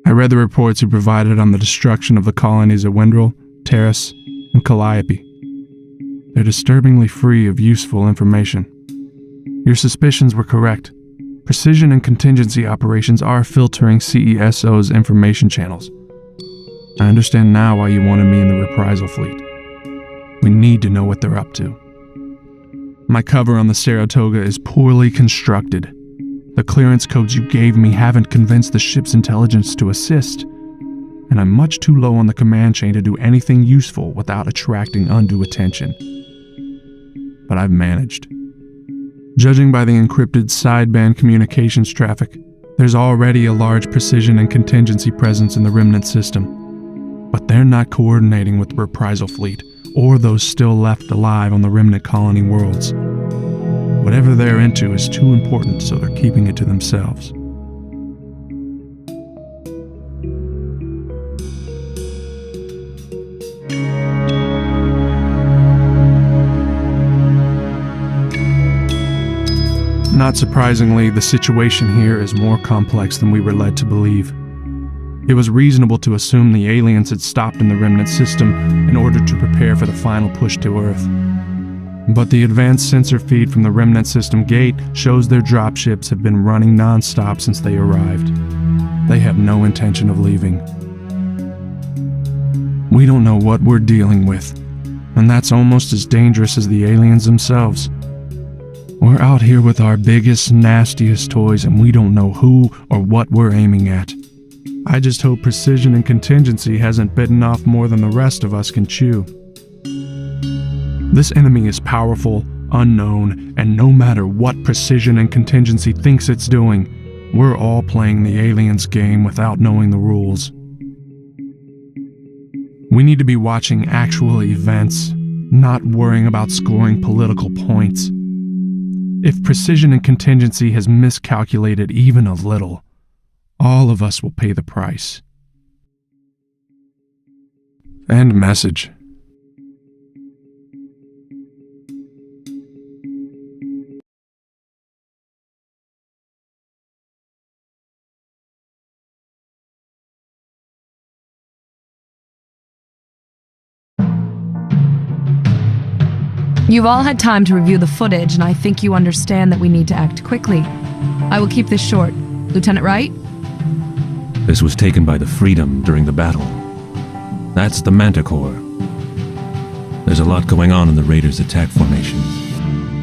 I read the reports you provided on the destruction of the colonies at Wendrell, Terrace, and Calliope. They're disturbingly free of useful information. Your suspicions were correct. Precision and contingency operations are filtering CESO's information channels. I understand now why you wanted me in the reprisal fleet. We need to know what they're up to. My cover on the Saratoga is poorly constructed. The clearance codes you gave me haven't convinced the ship's intelligence to assist, and I'm much too low on the command chain to do anything useful without attracting undue attention. But I've managed. Judging by the encrypted sideband communications traffic, there's already a large precision and contingency presence in the Remnant system. But they're not coordinating with the reprisal fleet, or those still left alive on the Remnant colony worlds. Whatever they're into is too important, so they're keeping it to themselves. Not surprisingly, the situation here is more complex than we were led to believe. It was reasonable to assume the aliens had stopped in the Remnant system in order to prepare for the final push to Earth. But the advanced sensor feed from the Remnant system gate shows their dropships have been running non-stop since they arrived. They have no intention of leaving. We don't know what we're dealing with, and that's almost as dangerous as the aliens themselves. We're out here with our biggest, nastiest toys, and we don't know who or what we're aiming at. I just hope precision and contingency hasn't bitten off more than the rest of us can chew. This enemy is powerful, unknown, and no matter what precision and contingency thinks it's doing, we're all playing the aliens' game without knowing the rules. We need to be watching actual events, not worrying about scoring political points. If precision and contingency has miscalculated even a little, all of us will pay the price. End message. You've all had time to review the footage, and I think you understand that we need to act quickly. I will keep this short. Lieutenant Wright? This was taken by the Freedom during the battle. That's the Manticore. There's a lot going on in the Raiders' attack formations.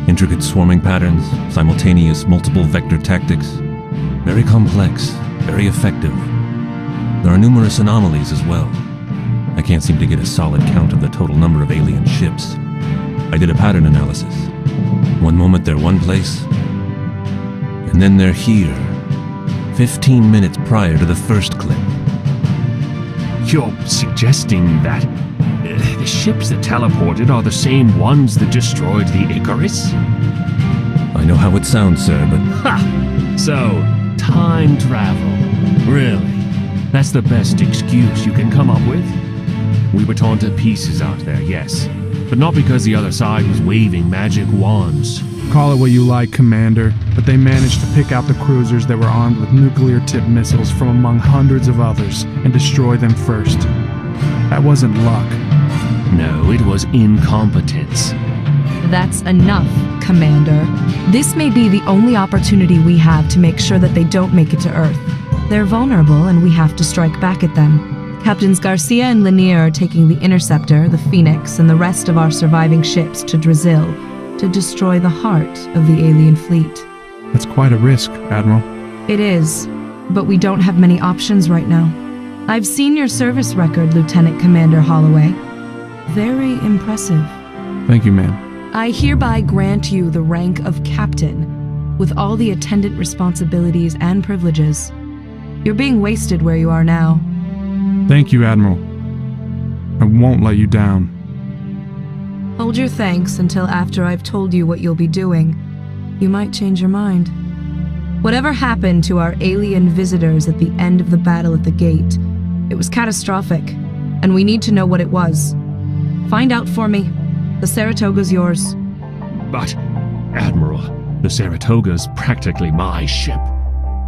Intricate swarming patterns, simultaneous multiple vector tactics. Very complex, very effective. There are numerous anomalies as well. I can't seem to get a solid count of the total number of alien ships. I did a pattern analysis. One moment they're one place, and then they're here, 15 minutes prior to the first clip. You're suggesting that the ships that teleported are the same ones that destroyed the Icarus? I know how it sounds, sir, but... Ha! So, time travel. Really? That's the best excuse you can come up with? We were torn to pieces out there, yes. But not because the other side was waving magic wands. Call it what you like, Commander, but they managed to pick out the cruisers that were armed with nuclear-tipped missiles from among hundreds of others and destroy them first. That wasn't luck. No, it was incompetence. That's enough, Commander. This may be the only opportunity we have to make sure that they don't make it to Earth. They're vulnerable, and we have to strike back at them. Captains Garcia and Lanier are taking the Interceptor, the Phoenix, and the rest of our surviving ships to Drazil to destroy the heart of the alien fleet. That's quite a risk, Admiral. It is, but we don't have many options right now. I've seen your service record, Lieutenant Commander Holloway. Very impressive. Thank you, ma'am. I hereby grant you the rank of Captain, with all the attendant responsibilities and privileges. You're being wasted where you are now. Thank you, Admiral. I won't let you down. Hold your thanks until after I've told you what you'll be doing. You might change your mind. Whatever happened to our alien visitors at the end of the battle at the gate, it was catastrophic, and we need to know what it was. Find out for me. The Saratoga's yours. But, Admiral, The Saratoga's practically my ship.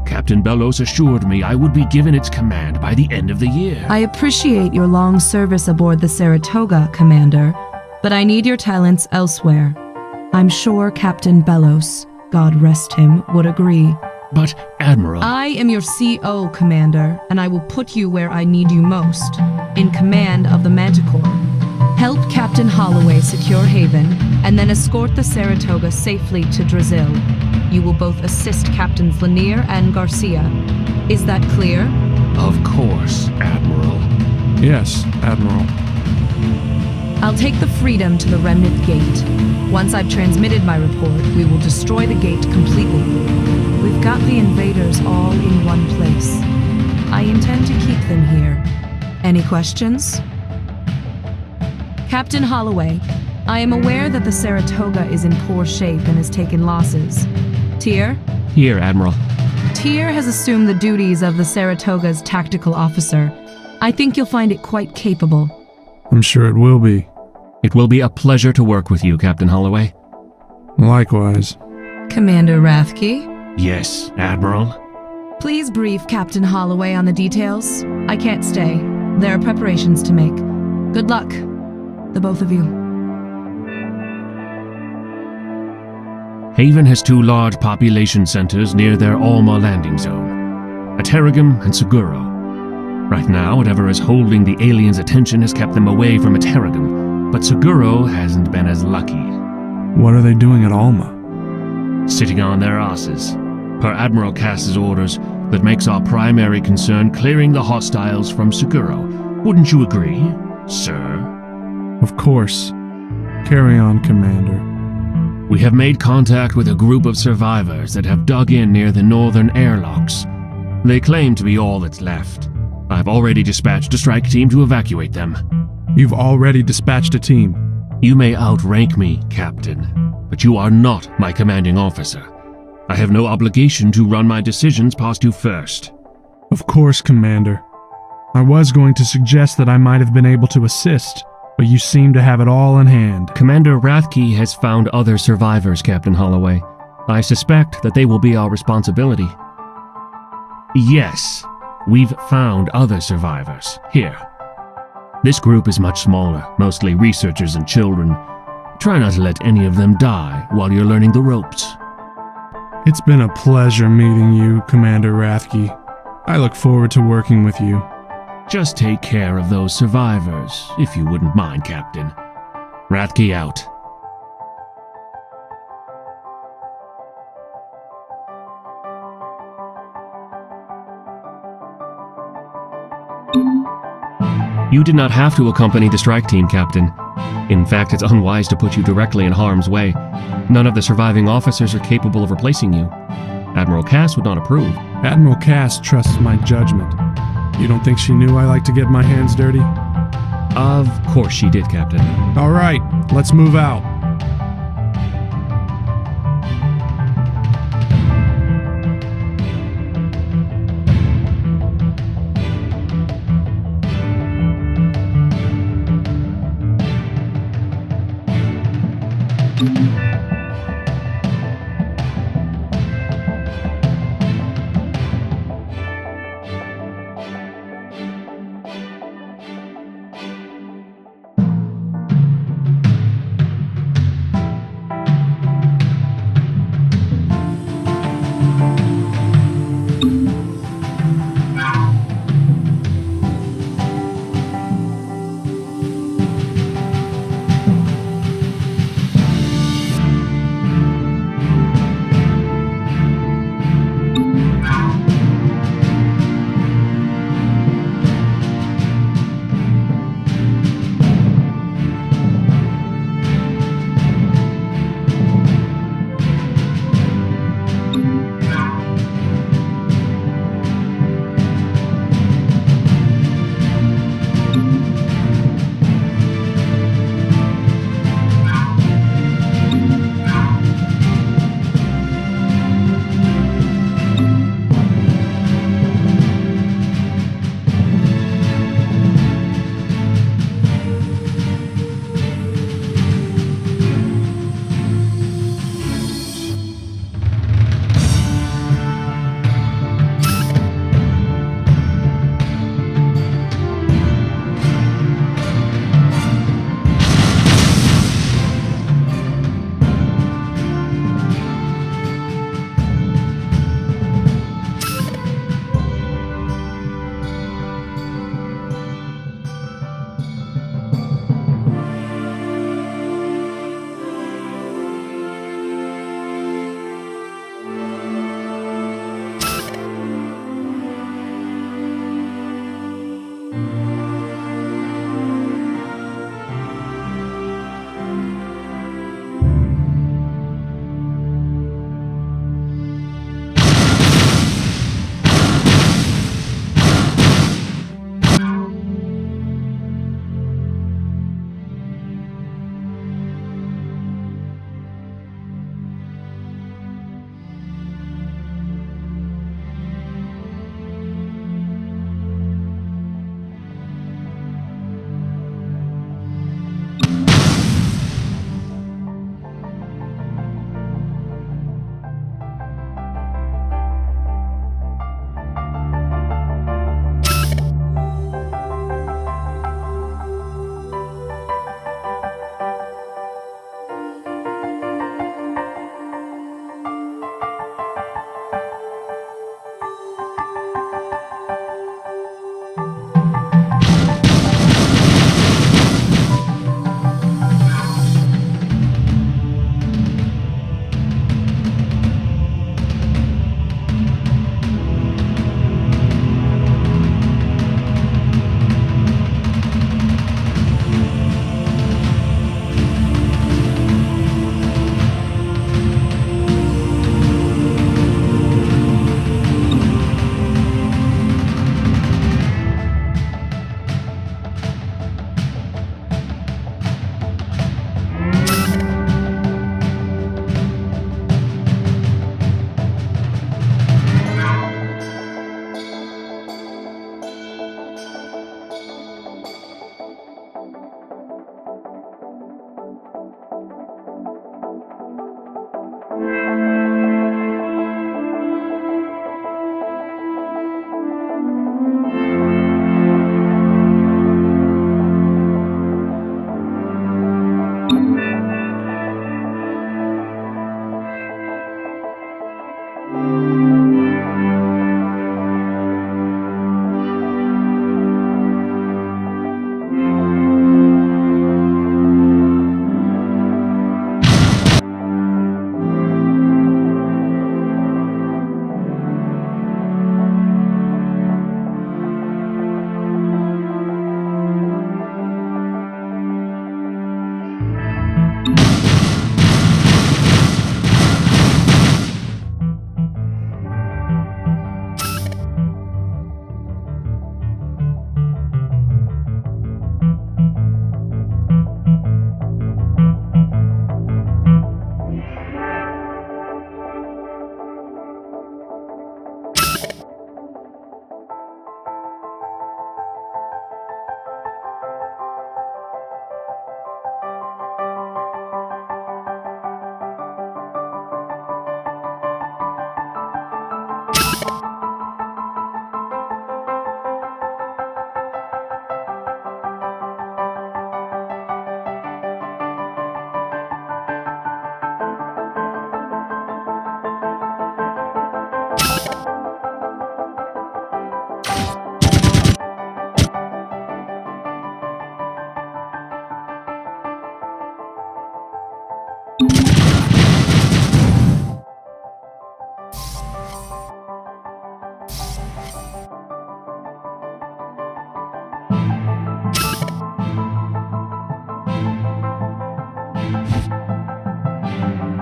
Captain Bellos assured me I would be given its command by the end of the year. I appreciate your long service aboard the Saratoga, Commander, but I need your talents elsewhere. I'm sure Captain Bellos, God rest him, would agree. But, Admiral... I am your CO, Commander, and I will put you where I need you most, in command of the Manticore. Help Captain Holloway secure Haven, and then escort the Saratoga safely to Drazil. You will both assist Captains Lanier and Garcia. Is that clear? Of course, Admiral. Yes, Admiral. I'll take the Freedom to the Remnant Gate. Once I've transmitted my report, we will destroy the gate completely. We've got the invaders all in one place. I intend to keep them here. Any questions? Captain Holloway, I am aware that the Saratoga is in poor shape and has taken losses. Tyr? Here, Admiral. Tyr has assumed the duties of the Saratoga's tactical officer. I think you'll find it quite capable. I'm sure it will be. It will be a pleasure to work with you, Captain Holloway. Likewise. Commander Rathke? Yes, Admiral. Please brief Captain Holloway on the details. I can't stay. There are preparations to make. Good luck, the both of you. Haven has two large population centers near their Alma landing zone, Aterigum and Seguro. Right now, whatever is holding the aliens' attention has kept them away from Aterigum, but Seguro hasn't been as lucky. What are they doing at Alma? Sitting on their asses. Per Admiral Cass's orders, that makes our primary concern clearing the hostiles from Seguro. Wouldn't you agree, sir? Of course. Carry on, Commander. We have made contact with a group of survivors that have dug in near the northern airlocks. They claim to be all that's left. I've already dispatched a strike team to evacuate them. You've already dispatched a team. You may outrank me, Captain, but you are not my commanding officer. I have no obligation to run my decisions past you first. Of course, Commander. I was going to suggest that I might have been able to assist, but you seem to have it all in hand. Commander Rathke has found other survivors, Captain Holloway. I suspect that they will be our responsibility. Yes, we've found other survivors. Here. This group is much smaller, mostly researchers and children. Try not to let any of them die while you're learning the ropes. It's been a pleasure meeting you, Commander Rathke. I look forward to working with you. Just take care of those survivors, if you wouldn't mind, Captain. Rathke out. You did not have to accompany the strike team, Captain. In fact, it's unwise to put you directly in harm's way. None of the surviving officers are capable of replacing you. Admiral Cass would not approve. Admiral Cass trusts my judgment. You don't think she knew I like to get my hands dirty? Of course she did, Captain. All right, let's move out.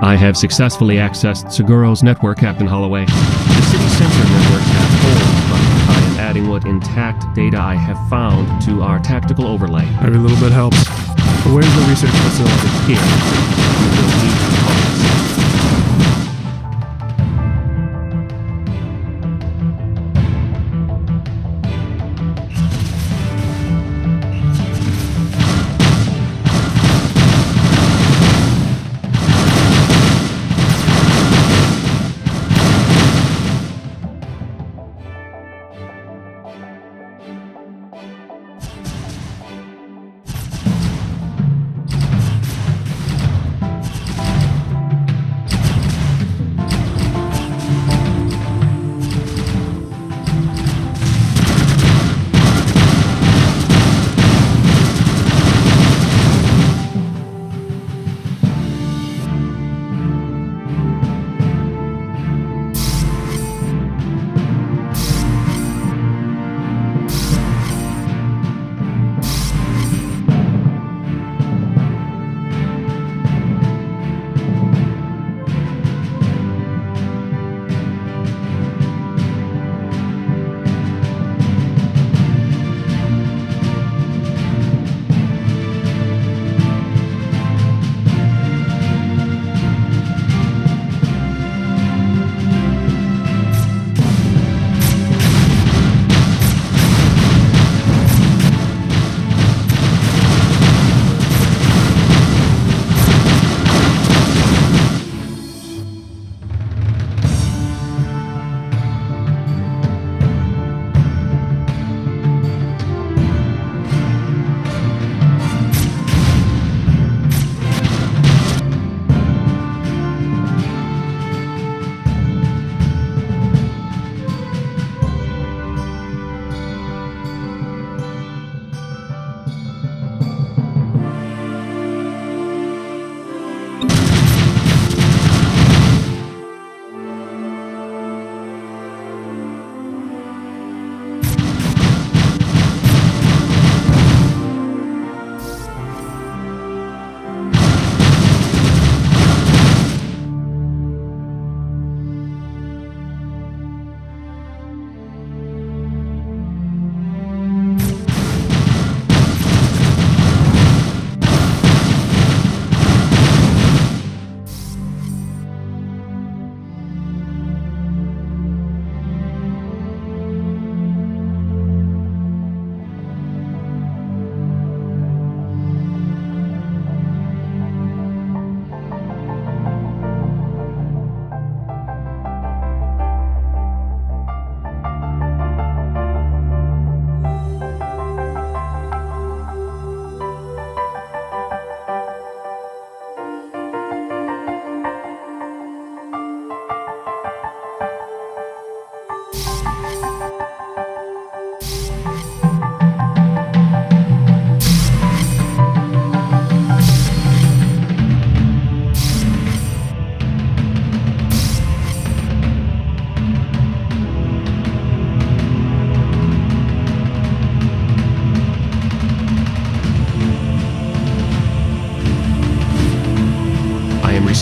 I have successfully accessed Seguro's network, Captain Holloway. The city center networks have holes, but I am adding what intact data I have found to our tactical overlay. Every little bit helps. But where's the research facility? Here, you will need to call us.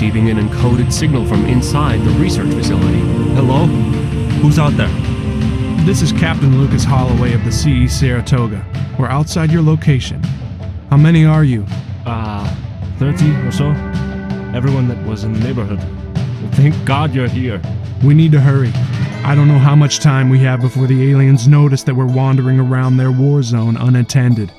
receiving an encoded signal from inside the research facility. Hello? Who's out there? This is Captain Lucas Holloway of the CE Saratoga. We're outside your location. How many are you? 30 or so. Everyone that was in the neighborhood. Thank God you're here. We need to hurry. I don't know how much time we have before the aliens notice that we're wandering around their war zone unattended.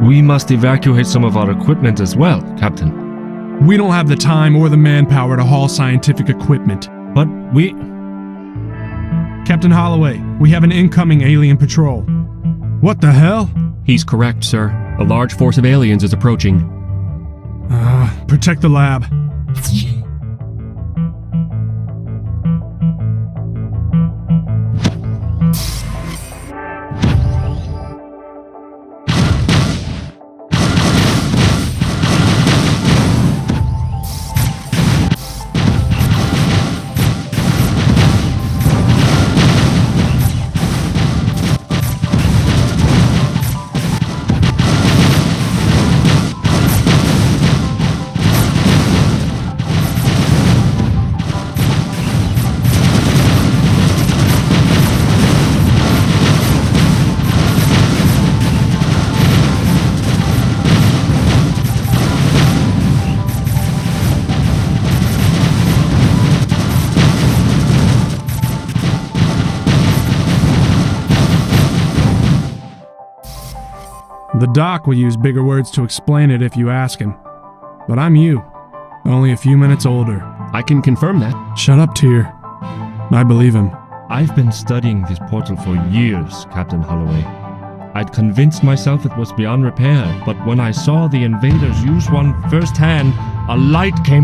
We must evacuate some of our equipment as well, Captain. We don't have the time or the manpower to haul scientific equipment. But we... Captain Holloway, we have an incoming alien patrol. What the hell? He's correct, sir. A large force of aliens is approaching. Protect the lab. The doc will use bigger words to explain it if you ask him. But I'm you, only a few minutes older. I can confirm that. Shut up, Tyr. I believe him. I've been studying this portal for years, Captain Holloway. I'd convinced myself it was beyond repair, but when I saw the invaders use one firsthand, a light came